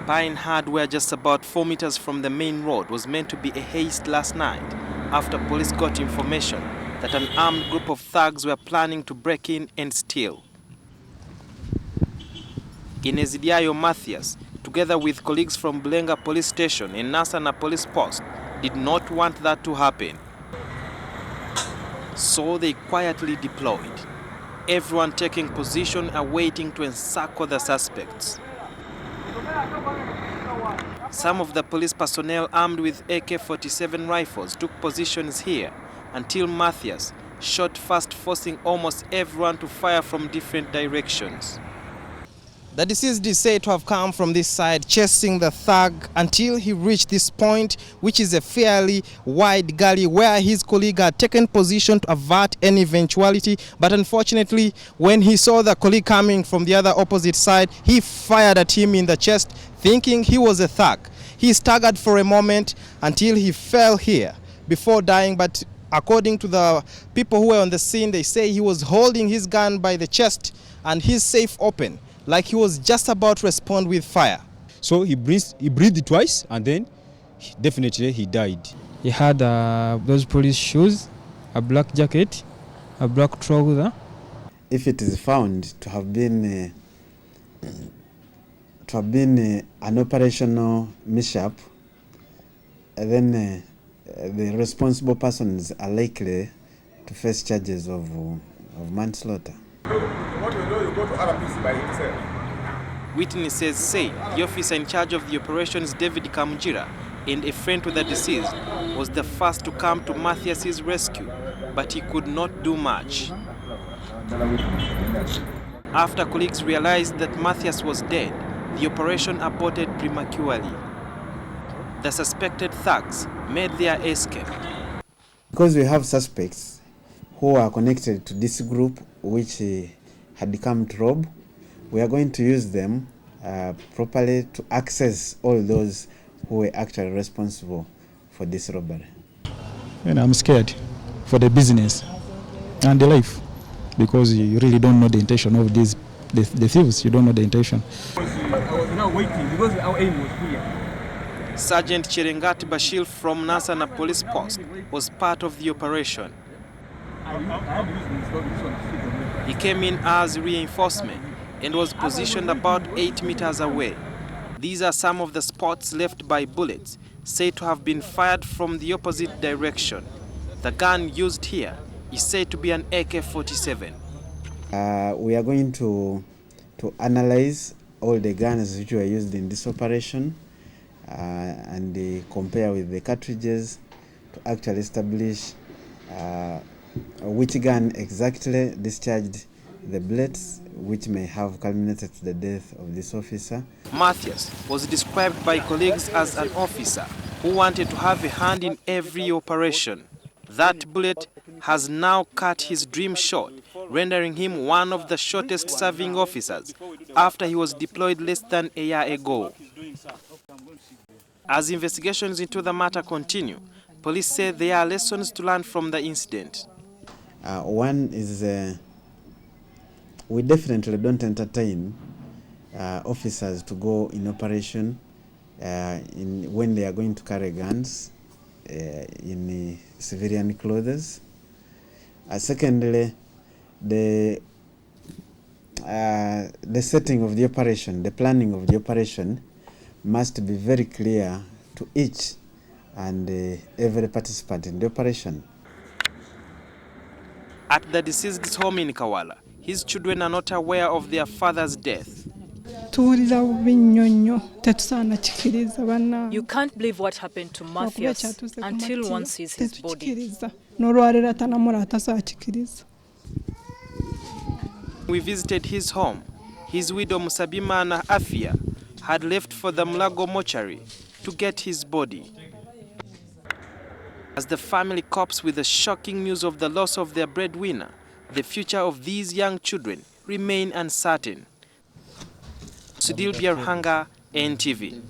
Pine Hardware, just about 4 meters from the main road, was meant to be a haste last night after police got information that an armed group of thugs were planning to break in and steal. Inezidiayo Mathias, together with colleagues from Bulenga Police Station and Nansana Police Post, did not want that to happen. So they quietly deployed, everyone taking position awaiting to encircle the suspects. Some of the police personnel armed with AK-47 rifles took positions here until Mathias shot first, forcing almost everyone to fire from different directions. The deceased is said to have come from this side, chasing the thug until he reached this point, which is a fairly wide gully where his colleague had taken position to avert any eventuality. But unfortunately, when he saw the colleague coming from the other opposite side, he fired at him in the chest, thinking he was a thug. He staggered for a moment until he fell here before dying. But according to the people who were on the scene, they say he was holding his gun by the chest and his safe open, like he was just about to respond with fire. So he breathed twice and then definitely he died. He had those police shoes, a black jacket, a black trouser. If it is found to have been an operational mishap, then the responsible persons are likely to face charges of manslaughter. Witnesses say the officer in charge of the operations, David Kamunjira, and a friend to the deceased, was the first to come to Mathias's rescue, but he could not do much. After colleagues realized that Mathias was dead, the operation aborted prematurely. The suspected thugs made their escape. Because we have suspects who are connected to this group which had come to rob, we are going to use them properly to access all those who were actually responsible for this robbery. And I'm scared for the business and the life, because you really don't know the intention of the thieves. You don't know the intention. I was now waiting because our aim was here. Sergeant Cherengati Bashir from Nansana Police Post was part of the operation. He came in as reinforcement and was positioned about 8 meters away. These are some of the spots left by bullets said to have been fired from the opposite direction. The gun used here is said to be an AK-47. We are going to analyze all the guns which were used in this operation and compare with the cartridges to actually establish which gun exactly discharged the bullets which may have culminated to the death of this officer. Mathias was described by colleagues as an officer who wanted to have a hand in every operation. That bullet has now cut his dream short, rendering him one of the shortest serving officers after he was deployed less than a year ago. As investigations into the matter continue, police say there are lessons to learn from the incident. One is we definitely don't entertain officers to go in operation when they are going to carry guns in civilian clothes. Secondly, the setting of the operation, the planning of the operation must be very clear to each and every participant in the operation. At the deceased's home in Kawala, his children are not aware of their father's death. You can't believe what happened to Mathias until one sees his body. We visited his home. His widow Musabimana Afia had left for the Mulago mortuary to get his body. As the family copes with the shocking news of the loss of their breadwinner, the future of these young children remain uncertain. Sudhir Byarunhanga, NTV.